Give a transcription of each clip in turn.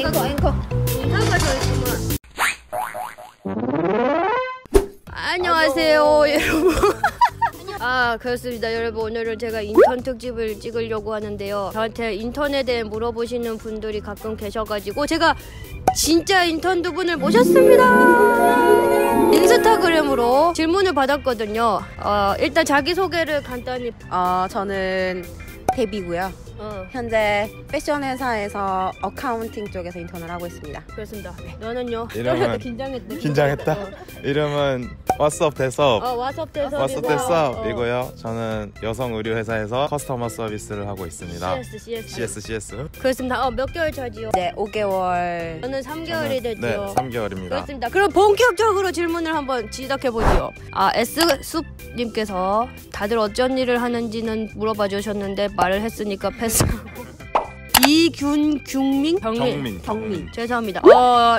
앵커 앵커 인사가 저 있구만. 안녕하세요 여러분. 그렇습니다 여러분. 오늘은 제가 인턴 특집을 찍으려고 하는데요. 저한테 인턴에 대해 물어보시는 분들이 가끔 계셔가지고 제가 진짜 인턴 두 분을 모셨습니다. 인스타그램으로 질문을 받았거든요. 일단 자기소개를 간단히. 저는 데뷔고요. 현재 패션 회사에서 어카운팅 쪽에서 인턴을 하고 있습니다. 그렇습니다. 네. 너는요? 이름은 긴장했대. 긴장했다. 이름은 왓썹 대섭. 왓썹 왓썹 대섭이고요. 저는 여성 의류 회사에서 커스터머 서비스를 하고 있습니다. CS. 그렇습니다. 몇 개월 차지요? 네, 5개월. 저는 3개월이 됐죠. 네, 3개월입니다. 그렇습니다. 그럼 본격적으로 질문을 한번 시작해보죠. S숲님께서 다들 어쩐 일을 하는지는 물어봐 주셨는데 말을 했으니까 패스. 경민. 죄송합니다.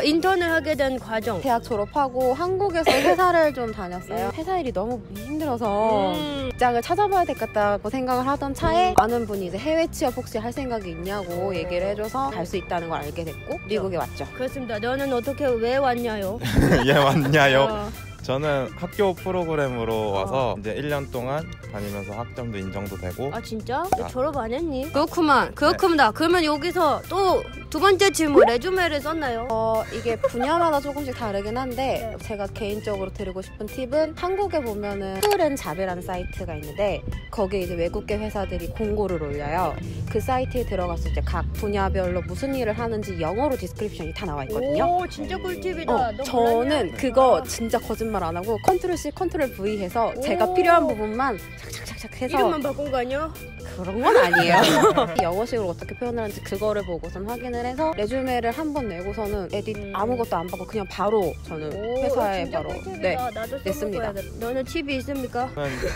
인턴을 하게 된 과정. 대학 졸업하고 한국에서 회사를 좀 다녔어요. 회사 일이 너무 힘들어서 직장을 찾아봐야 되겠다고 생각을 하던 차에 아는 분이 이제 해외 취업 혹시 할 생각이 있냐고 얘기를 해줘서 갈 수 있다는 걸 알게 됐고 미국에 왔죠. 그렇습니다. 너는 어떻게 왜 왔냐요? 예, 왔냐요? 저는 학교 프로그램으로 와서 이제 1년 동안 다니면서 학점도 인정도 되고. 진짜? 너 졸업 안 했니? 그렇구만. 네. 그러면 여기서 또 두 번째 질문, 레주메를 썼나요? 이게 분야마다 조금씩 다르긴 한데 제가 개인적으로 드리고 싶은 팁은 한국에 보면은 쿨앤잡이라는 사이트가 있는데 거기에 이제 외국계 회사들이 공고를 올려요. 그 사이트에 들어갔을 때 각 분야별로 무슨 일을 하는지 영어로 디스크립션이 다 나와 있거든요. 오, 진짜 꿀팁이다. 너 저는 그거 진짜 거짓말 안 하고 컨트롤 C, 컨트롤 V 해서 제가 필요한 부분만 착착착착 해서 이름만 바꾼 거 아니야? 그런 건 아니에요. 영어식으로 어떻게 표현을 하는지 그거를 보고선 확인을 해서 레주메를 한 번 내고서는 에딧 아무것도 안 받고 그냥 바로 저는 회사에 바로 냈습니다. 너는 팁이 있습니까?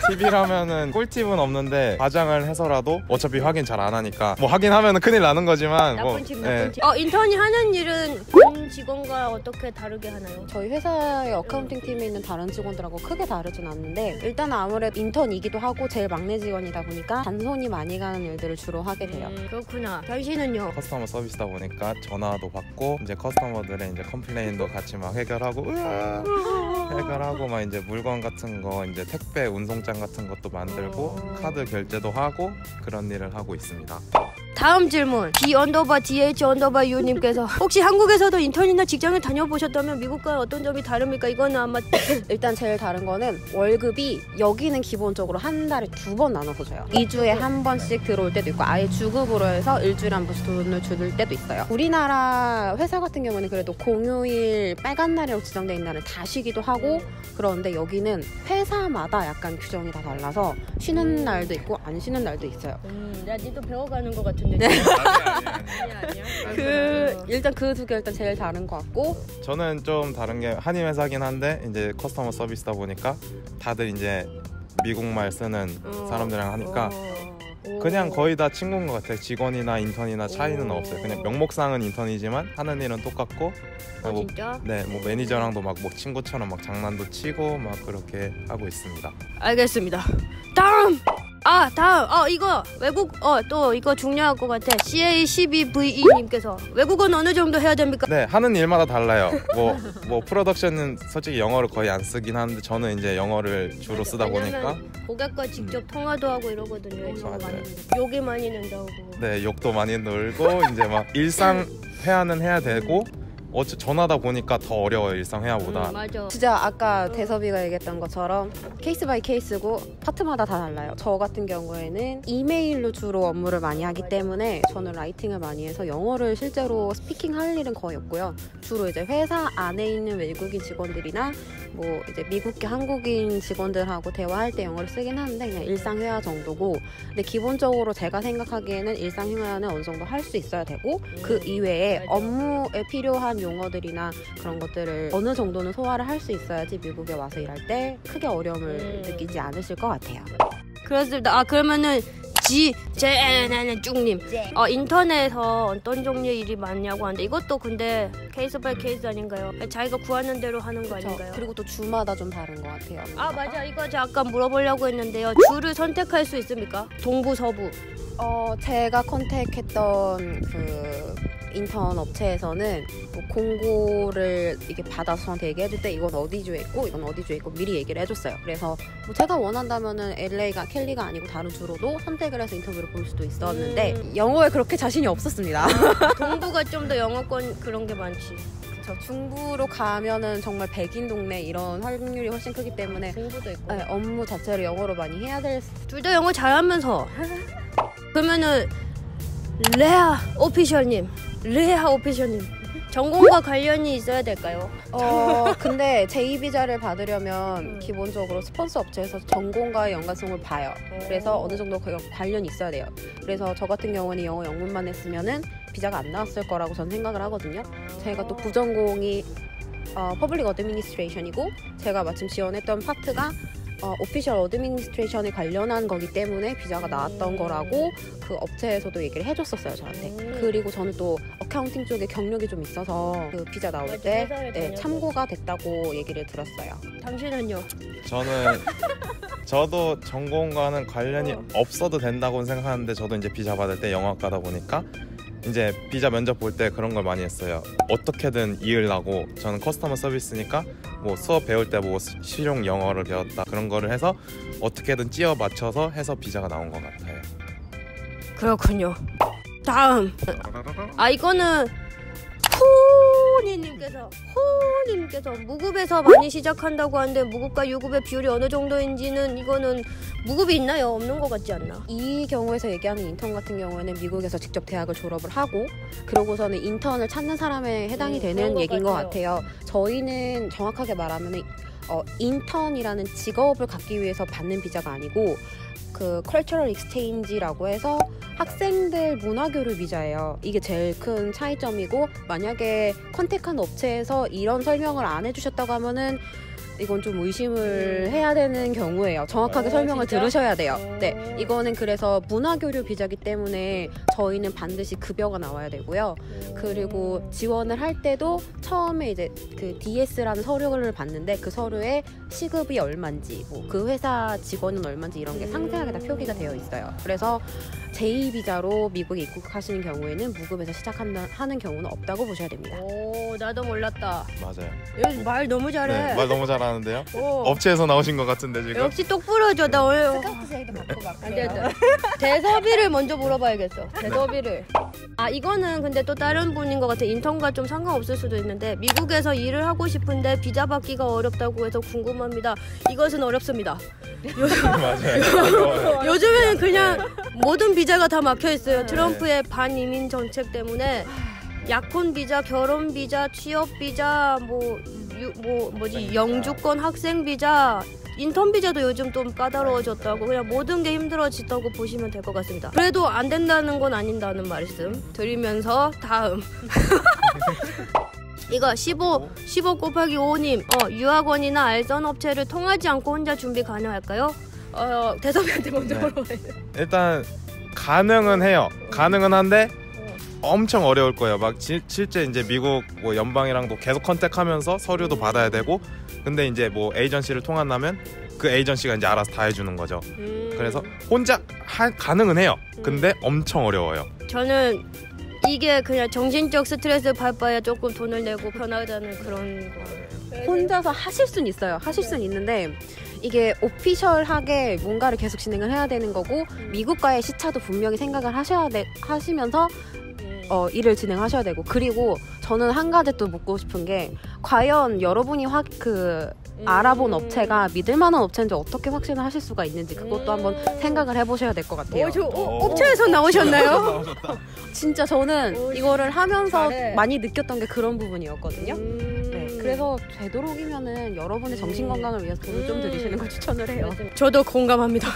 팁이라면은 꿀팁은 없는데 과장을 해서라도 어차피 확인 잘 안 하니까 뭐 확인하면은 큰일 나는 거지만 나쁜 팁. 인턴이 하는 일은 본 직원과 어떻게 다르게 하나요? 저희 회사의 어카운팅 팀에 있는 다른 직원들하고 크게 다르진 않는데 일단 아무래도 인턴이기도 하고 제일 막내 직원이다 보니까 단손이 많이 가는 일들을 주로 하게 돼요. 그렇구나. 당신은요? 커스터머 서비스다 보니까 전화도 받고 이제 커스터머들의 이제 컴플레인도 같이 막 해결하고 막 이제 물건 같은 거 이제 택배 운송장 같은 것도 만들고 카드 결제도 하고 그런 일을 하고 있습니다. 다음 질문. D_DH_U님께서 혹시 한국에서도 인턴이나 직장을 다녀보셨다면 미국과 어떤 점이 다릅니까? 이거는 아마 일단 제일 다른 거는 월급이 여기는 기본적으로 한 달에 2번 나눠서 줘요. 2주에 한 번씩 들어올 때도 있고 아예 주급으로 해서 일주일에 한 번씩 돈을 줄 때도 있어요. 우리나라 회사 같은 경우는 그래도 공휴일 빨간 날이라고 지정되어 있는 날은 다 쉬기도 하고 그런데 여기는 회사마다 약간 규정이 다 달라서 쉬는 날도 있고 안 쉬는 날도 있어요. 야, 니도 배워가는 것 같은데. 네. 아니야. 일단 그 두 개 일단 제일 다른 것 같고 저는 좀 다른 게 한인 회사긴 한데 이제 커스터머 서비스다 보니까 다들 이제 미국말 쓰는 사람들이랑 하니까 그냥 거의 다 친구인 것 같아요. 직원이나 인턴이나 차이는 없어요. 그냥 명목상은 인턴이지만 하는 일은 똑같고 진짜? 네, 뭐 매니저랑도 막 뭐 친구처럼 막 장난도 치고 막 그렇게 하고 있습니다. 알겠습니다. 다음! 이거 외국 또 이거 중요할 것 같아. CA12VE님께서 외국어는 어느 정도 해야 됩니까? 네, 하는 일마다 달라요. 뭐 프로덕션은 솔직히 영어를 거의 안 쓰긴 하는데 저는 이제 영어를 주로 쓰다 보니까 고객과 직접 통화도 하고 이러거든요. 욕이 많이 는다고. 네, 욕도 많이 놀고 이제 막 일상 회화는 해야 되고 전화다 보니까 더 어려워요, 일상 회화보다. 맞아. 진짜 아까 대섭이가 얘기했던 것처럼 케이스 바이 케이스고 파트마다 다 달라요. 저 같은 경우에는 이메일로 주로 업무를 많이 하기 때문에 저는 라이팅을 많이 해서 영어를 실제로 스피킹 할 일은 거의 없고요. 주로 이제 회사 안에 있는 외국인 직원들이나 뭐 이제 미국계 한국인 직원들하고 대화할 때 영어를 쓰긴 하는데 그냥 일상 회화 정도고 근데 기본적으로 제가 생각하기에는 일상 회화는 어느 정도 할 수 있어야 되고 그 이외에 업무에 필요한 용어들이나 그런 것들을 어느 정도는 소화를 할 수 있어야지 미국에 와서 일할 때 크게 어려움을 느끼지 않으실 것 같아요. 그렇습니다. 그러면은 제나는 쭉님. 인터넷에서 어떤 종류의 일이 많냐고 하는데 이것도 근데 케이스 바이 케이스 아닌가요? 자기가 구하는 대로 하는 거 아닌가요? 그리고 또 주마다 좀 다른 것 같아요. 아 맞아, 이거 제가 아까 물어보려고 했는데요. 주를 선택할 수 있습니까? 동부 서부. 제가 컨택했던 그 인턴 업체에서는 뭐 공고를 이게 받아서 저한테 얘기해줄 때 이건 어디 주에 있고 이건 어디 주에 있고 미리 얘기를 해줬어요. 그래서 뭐 제가 원한다면은 LA가 캘리가 아니고 다른 주로도 선택을 해서 인터뷰를 볼 수도 있었는데 영어에 그렇게 자신이 없었습니다. 동부가 좀 더 영어권 그런 게 많지. 저 중부로 가면은 정말 백인 동네 이런 확률이 훨씬 크기 때문에 중부도 있고. 네, 업무 자체를 영어로 많이 해야 될. 둘 다 영어 잘하면서. 그러면은 레아 오피셜님 전공과 관련이 있어야 될까요? 근데 제2비자를 받으려면 기본적으로 스폰서 업체에서 전공과의 연관성을 봐요. 그래서 어느 정도 관련이 있어야 돼요. 그래서 저 같은 경우는 영어 영문만 했으면은 비자가 안 나왔을 거라고 저는 생각을 하거든요. 제가 또 부전공이 퍼블릭 어드미니스트레이션이고 제가 마침 지원했던 파트가 오피셜 어드미니스트레이션에 관련한 거기 때문에 비자가 나왔던 거라고 그 업체에서도 얘기를 해줬었어요, 저한테. 그리고 저는 또 어카운팅 쪽에 경력이 좀 있어서 그 비자 나올 때 참고가 됐다고 얘기를 들었어요. 당신은요? 저도 전공과는 관련이 없어도 된다고는 생각하는데 저도 이제 비자 받을 때 영어학과다 보니까 이제 비자 면접 볼 때 그런 걸 많이 했어요. 어떻게든 이으려고. 저는 커스터머 서비스니까 뭐 수업 배울 때 뭐 실용 영어를 배웠다 그런 거를 해서 어떻게든 찌어 맞춰서 해서 비자가 나온 것 같아요. 그렇군요. 다음. 이거는 호니님께서 무급에서 많이 시작한다고 하는데 무급과 유급의 비율이 어느 정도인지는 이거는 무급이 있나요? 없는 것 같지 않나? 이 경우에서 얘기하는 인턴 같은 경우에는 미국에서 직접 대학을 졸업을 하고 그러고서는 인턴을 찾는 사람에 해당이 되는 얘기인 것 같아요. 저희는 정확하게 말하면 인턴이라는 직업을 갖기 위해서 받는 비자가 아니고 그 cultural exchange라고 해서 학생들 문화교류 비자예요. 이게 제일 큰 차이점이고 만약에 컨택한 업체에서 이런 설명을 안 해주셨다고 하면은 이건 좀 의심을 해야 되는 경우예요. 정확하게 설명을 진짜? 들으셔야 돼요. 네, 이거는 그래서 문화교류 비자기 때문에 저희는 반드시 급여가 나와야 되고요. 그리고 지원을 할 때도 처음에 이제 그 DS라는 서류를 받는데 그 서류에 시급이 얼마인지, 뭐 그 회사 직원은 얼마인지 이런 게 상세하게 다 표기가 되어 있어요. 그래서 제2비자로 미국에 입국하시는 경우에는 무급에서 시작하는 경우는 없다고 보셔야 됩니다. 오, 나도 몰랐다. 맞아요. 말 너무 잘해. 네, 말 너무 잘하는데요. 업체에서 나오신 것 같은데 지금. 역시 똑 부러져. 나 오늘 스카우트 제의도 받고 막 안 되겠다. 대서비를 먼저 물어봐야겠어. 대서비를. 이거는 근데 또 다른 분인 것 같아. 인턴과 좀 상관없을 수도 있는데 미국에서 일을 하고 싶은데 비자 받기가 어렵다고 해서 궁금합니다. 이것은 어렵습니다. 맞아요. 요즘에는 그냥 모든 비자가 다 막혀 있어요. 트럼프의 반이민 정책 때문에 약혼 비자, 결혼 비자, 취업 비자, 영주권 학생 비자, 인턴 비자도 요즘 좀 까다로워졌다고. 그냥 모든 게 힘들어졌다고 보시면 될 것 같습니다. 그래도 안 된다는 건 아닌다는 말씀 드리면서 다음. 이거 15 곱하기 5님 유학원이나 알선 업체를 통하지 않고 혼자 준비 가능할까요? 대섭이한테 먼저 물어봐요. 일단 가능은 해요. 가능은 한데 엄청 어려울 거예요. 막 실제 이제 미국 뭐 연방이랑도 계속 컨택하면서 서류도 받아야 되고, 근데 이제 뭐 에이전시를 통한다면 그 에이전시가 이제 알아서 다 해주는 거죠. 그래서 혼자 가능은 해요. 근데 엄청 어려워요. 저는 이게 그냥 정신적 스트레스 받을 바에 조금 돈을 내고 편하다는 그런 거. 혼자서 하실 수는 있어요. 하실 수는 있는데 이게 오피셜하게 뭔가를 계속 진행을 해야 되는 거고 미국과의 시차도 분명히 생각을 하시면서 일을 진행하셔야 되고, 그리고 저는 한 가지 또 묻고 싶은 게 과연 여러분이 알아본 업체가 믿을만한 업체인지 어떻게 확신을 하실 수가 있는지 그것도 한번 생각을 해보셔야 될 것 같아요. 업체에서 나오셨나요? 진짜 저는 이거를 하면서 많이 느꼈던 게 그런 부분이었거든요. 네, 그래서 되도록이면은 여러분의 정신건강을 위해서 돈을 좀 들이시는 걸 추천을 해요. 저도 공감합니다.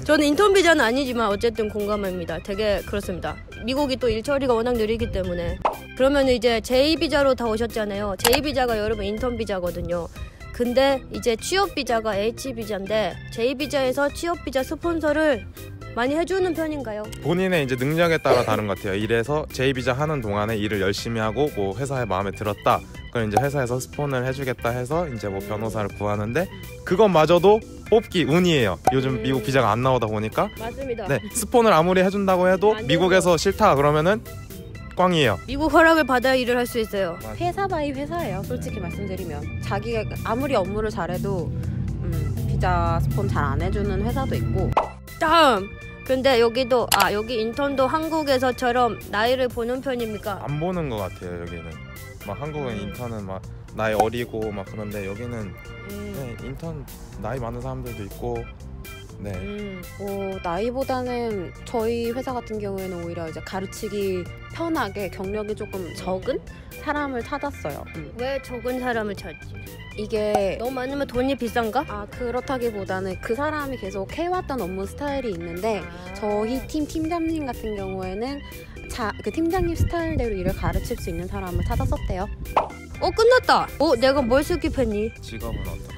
저는 인턴 비자는 아니지만 어쨌든 공감합니다. 되게 그렇습니다. 미국이 또 일처리가 워낙 느리기 때문에. 그러면 이제 제2비자로 다 오셨잖아요. 제2비자가 여러분 인턴 비자거든요. 근데 이제 취업비자가 H비자인데 제2비자에서 취업비자 스폰서를 많이 해주는 편인가요? 본인의 이제 능력에 따라 다른 것 같아요. 일에서 J비자 하는 동안에 일을 열심히 하고 뭐 회사에 마음에 들었다. 그럼 이제 회사에서 스폰을 해주겠다 해서 이제 뭐 변호사를 구하는데 그것마저도 뽑기 운이에요. 요즘 미국 비자가 안 나오다 보니까. 맞습니다. 네, 스폰을 아무리 해준다고 해도 미국에서 싫다 그러면은 꽝이에요. 미국 허락을 받아야 일을 할 수 있어요. 회사 바이 회사예요. 솔직히 말씀드리면 자기가 아무리 업무를 잘해도 비자 스폰 잘 안 해주는 회사도 있고. 다음. 근데 여기도 여기 인턴도 한국에서처럼 나이를 보는 편입니까? 안 보는 것 같아요. 여기는 막 한국은 인턴은 막 나이 어리고 막 그런데 여기는 네, 인턴 나이 많은 사람들도 있고. 네. 나이보다는 저희 회사 같은 경우에는 오히려 이제 가르치기 편하게 경력이 조금 적은 사람을 찾았어요. 왜 적은 사람을 찾지? 이게 너무 많으면 돈이 비싼가? 그렇다기보다는 그 사람이 계속 해왔던 업무 스타일이 있는데 저희 팀 팀장님 같은 경우에는 그 팀장님 스타일대로 일을 가르칠 수 있는 사람을 찾았었대요. 끝났다. 내가 뭘 스킵했니? 직업은 어떻게?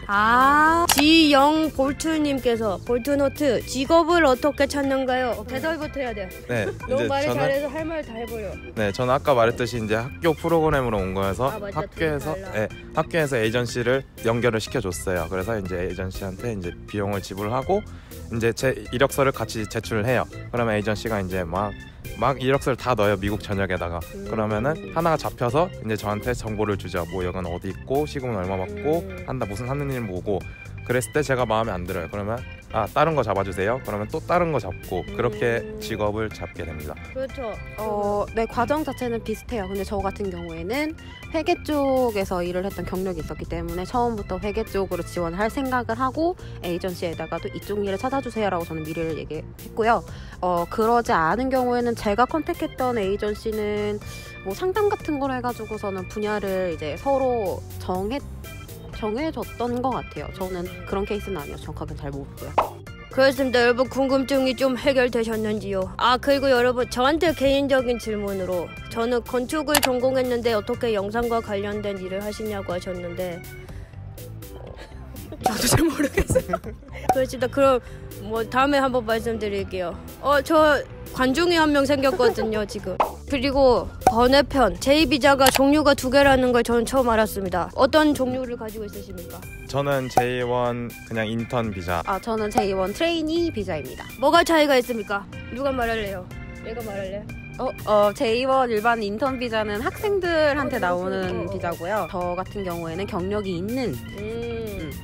지영 볼트님께서 볼트노트 직업을 어떻게 찾는가요? 대답부터 해야 돼. 네. 너무 이제 말을 저는 잘해서 할 말 다 해버려. 네, 저는 아까 말했듯이 이제 학교 프로그램으로 온 거여서 맞아, 학교에서 에이전시를 연결을 시켜줬어요. 그래서 이제 에이전시한테 이제 비용을 지불하고 이제 제 이력서를 같이 제출을 해요. 그러면 에이전시가 이제 막 이력서를 다 넣어요. 미국 전역에다가. 그러면은 하나가 잡혀서 이제 저한테 정보를 주죠. 뭐 여기는 어디 있고 시급은 얼마 받고 한다 무슨 하는 일 뭐고. 그랬을 때 제가 마음에 안 들어요. 그러면 다른 거 잡아주세요. 그러면 또 다른 거 잡고 그렇게 직업을 잡게 됩니다. 그렇죠. 네, 과정 자체는 비슷해요. 근데 저 같은 경우에는 회계 쪽에서 일을 했던 경력이 있었기 때문에 처음부터 회계 쪽으로 지원을 할 생각을 하고 에이전시에다가도 이쪽 일을 찾아주세요라고 저는 미리를 얘기했고요. 그러지 않은 경우에는 제가 컨택했던 에이전시는 뭐 상담 같은 걸 해가지고서는 분야를 이제 서로 정해줬던 것 같아요. 저는 그런 케이스는 아니어서 정확하게 잘 모르고요. 그렇습니다. 여러분 궁금증이 좀 해결되셨는지요? 그리고 여러분 저한테 개인적인 질문으로 저는 건축을 전공했는데 어떻게 영상과 관련된 일을 하시냐고 하셨는데 저도 잘 모르겠어요. 그렇습니다. 그럼 뭐 다음에 한번 말씀드릴게요. 저 관중이 한 명 생겼거든요 지금. 그리고 번외편 J비자가 종류가 2개라는 걸 저는 처음 알았습니다. 어떤 종류를 가지고 있으십니까? 저는 J1 그냥 인턴 비자. 저는 J1 트레이니 비자입니다. 뭐가 차이가 있습니까? 누가 말할래요? 내가 말할래? J1 일반 인턴 비자는 학생들한테 나오는 비자고요. 저 같은 경우에는 경력이 있는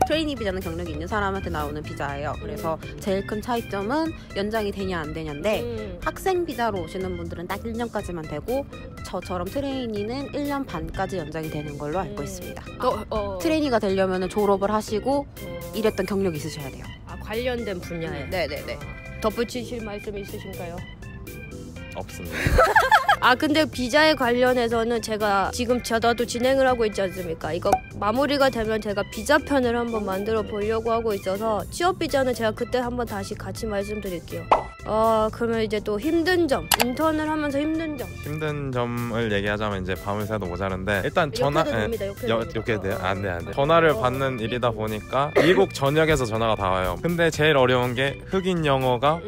트레이니 비자는 경력이 있는 사람한테 나오는 비자예요. 그래서 제일 큰 차이점은 연장이 되냐 안 되냐인데 학생 비자로 오시는 분들은 딱 1년까지만 되고 저처럼 트레이니는 1년 반까지 연장이 되는 걸로 알고 있습니다. 트레이니가 되려면 졸업을 하시고 일했던 경력이 있으셔야 돼요. 관련된 분야에. 네네네. 덧붙이실 말씀 있으신가요? 없습니다. 근데 비자에 관련해서는 제가 지금 저도 진행을 하고 있지 않습니까? 이거 마무리가 되면 제가 비자편을 한번 만들어 보려고 하고 있어서 취업 비자는 제가 그때 한번 다시 같이 말씀드릴게요. 그러면 이제 또 힘든 점, 인턴을 하면서 힘든 점. 힘든 점을 얘기하자면 이제 밤을 새도 모자른데 일단 전화 욕해도 돼요? 안 돼. 전화를 받는 일이다 보니까 미국 전역에서 전화가 다 와요. 근데 제일 어려운 게 흑인 영어가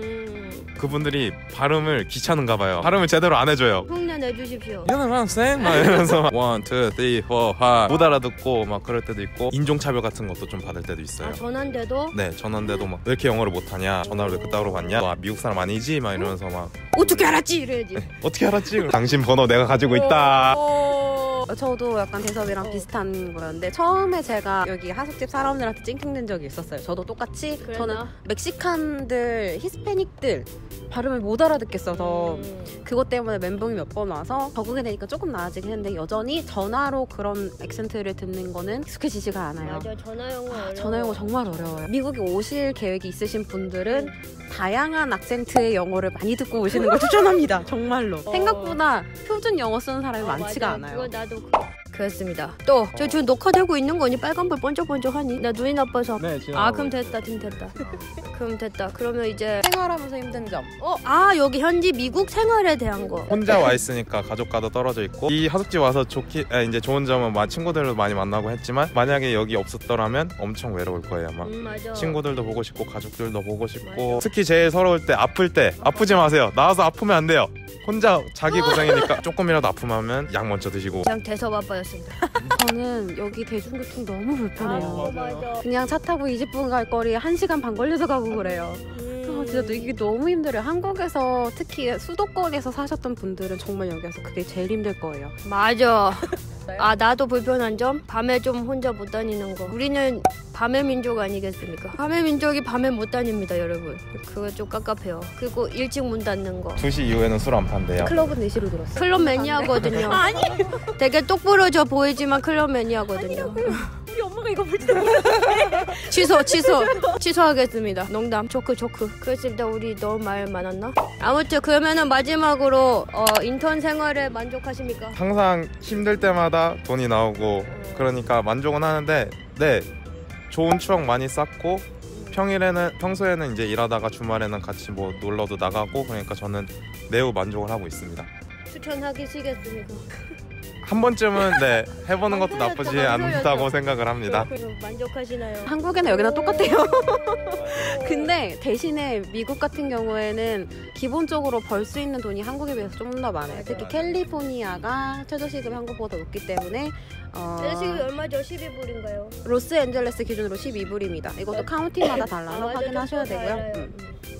그분들이 발음을 귀찮은가 봐요. 발음을 제대로 안 해줘요. 흉내 내주십시오. You know what I'm saying? 막 이러면서 1, 2, 3, 4, 5 못 알아듣고 막 그럴 때도 있고 인종차별 같은 것도 좀 받을 때도 있어요. 전화인데도? 네, 전화인데도 막 왜 이렇게 영어를 못하냐? 전화를 왜 그따구로 받냐? 와, 미국 사람 아니지? 막 이러면서 막 어떻게 알았지? 이래야지. 어떻게 알았지? 당신 번호 내가 가지고 있다. 저도 약간 대섭이랑 비슷한 거였는데 처음에 제가 여기 하숙집 사람들한테 찡찡댄 적이 있었어요. 저도 똑같이 그랬나? 저는 멕시칸들, 히스패닉들 발음을 못 알아듣겠어서 그것 때문에 멘붕이 몇 번 와서 적응이 되니까 조금 나아지긴 했는데 여전히 전화로 그런 액센트를 듣는 거는 익숙해지지가 않아요. 맞아, 전화 영어 어려워. 전화 영어 정말 어려워요. 미국에 오실 계획이 있으신 분들은 다양한 악센트의 영어를 많이 듣고 오시는 걸 추천합니다. 정말로. 생각보다 표준 영어 쓰는 사람이 많지가 맞아. 않아요. 그거 나도 그렇습니다. 또 저 지금 녹화되고 있는 거니? 빨간불 번쩍번쩍하니? 나 눈이 나빠서. 네, 그럼 됐다. 그럼 됐다. 그러면 이제 생활하면서 힘든 점. 여기 현지 미국 생활에 대한 거. 혼자 와 있으니까 가족과도 떨어져 있고 이 하숙집 와서 이제 좋은 점은 친구들도 많이 만나고 했지만 만약에 여기 없었더라면 엄청 외로울 거예요. 막 맞아. 친구들도 보고 싶고 가족들도 보고 싶고 특히 제일 서러울 때 아플 때 아프지 마세요. 나와서 아프면 안 돼요. 혼자 자기 고생이니까 조금이라도 아프면 약 먼저 드시고. 그냥 대서바빠였습니다. 저는 여기 대중교통 너무 불편해요. 맞아. 그냥 차 타고 20분 갈 거리에 1시간 반 걸려서 가고 그래요. 진짜 이게 너무 힘들어요. 한국에서 특히 수도권에서 사셨던 분들은 정말 여기 와서 그게 제일 힘들 거예요. 맞아. 나도 불편한 점? 밤에 좀 혼자 못 다니는 거. 우리는 밤의 민족 아니겠습니까? 밤의 민족이 밤에 못 다닙니다, 여러분. 그거 좀 깝깝해요. 그리고 일찍 문 닫는 거. 2시 이후에는 술 안 판대요. 클럽은 4시로 들었어요. 클럽 매니아거든요. 아니. 되게 똑부러져 보이지만 클럽 매니아거든요. 우리 엄마가 이거 볼 때 취소하겠습니다. 농담. 조크. 그렇습니다. 우리 너무 말 많았나? 아무튼 그러면은 마지막으로 인턴 생활에 만족하십니까? 항상 힘들 때마다 돈이 나오고 그러니까 만족은 하는데 네, 좋은 추억 많이 쌓고 평소에는 이제 일하다가 주말에는 같이 뭐 놀러도 나가고 그러니까 저는 매우 만족을 하고 있습니다. 추천하시겠습니까? 한 번쯤은 네, 해보는 것도 나쁘지 않다고 생각을 합니다. 만족하시나요? 한국이나 여기나 똑같아요. 근데 대신에 미국 같은 경우에는 기본적으로 벌 수 있는 돈이 한국에 비해서 좀 더 많아요. 특히 캘리포니아가 최저시급이 한국보다 높기 때문에 최저시급이 얼마죠? 12불인가요? 로스앤젤레스 기준으로 12불입니다. 이것도 카운티마다 달라서 확인하셔야 되고요.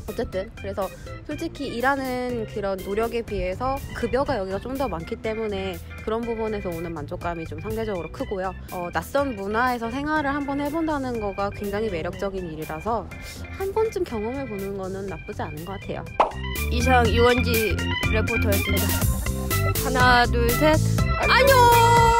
어쨌든 그래서 솔직히 일하는 그런 노력에 비해서 급여가 여기가 좀 더 많기 때문에 그런 부분에서 오는 만족감이 좀 상대적으로 크고요. 낯선 문화에서 생활을 한번 해본다는 거가 굉장히 매력적인 일이라서 한 번쯤 경험해보는 거는 나쁘지 않은 것 같아요. 이상 유원지 레포터였습니다. 하나, 둘, 셋. 안녕!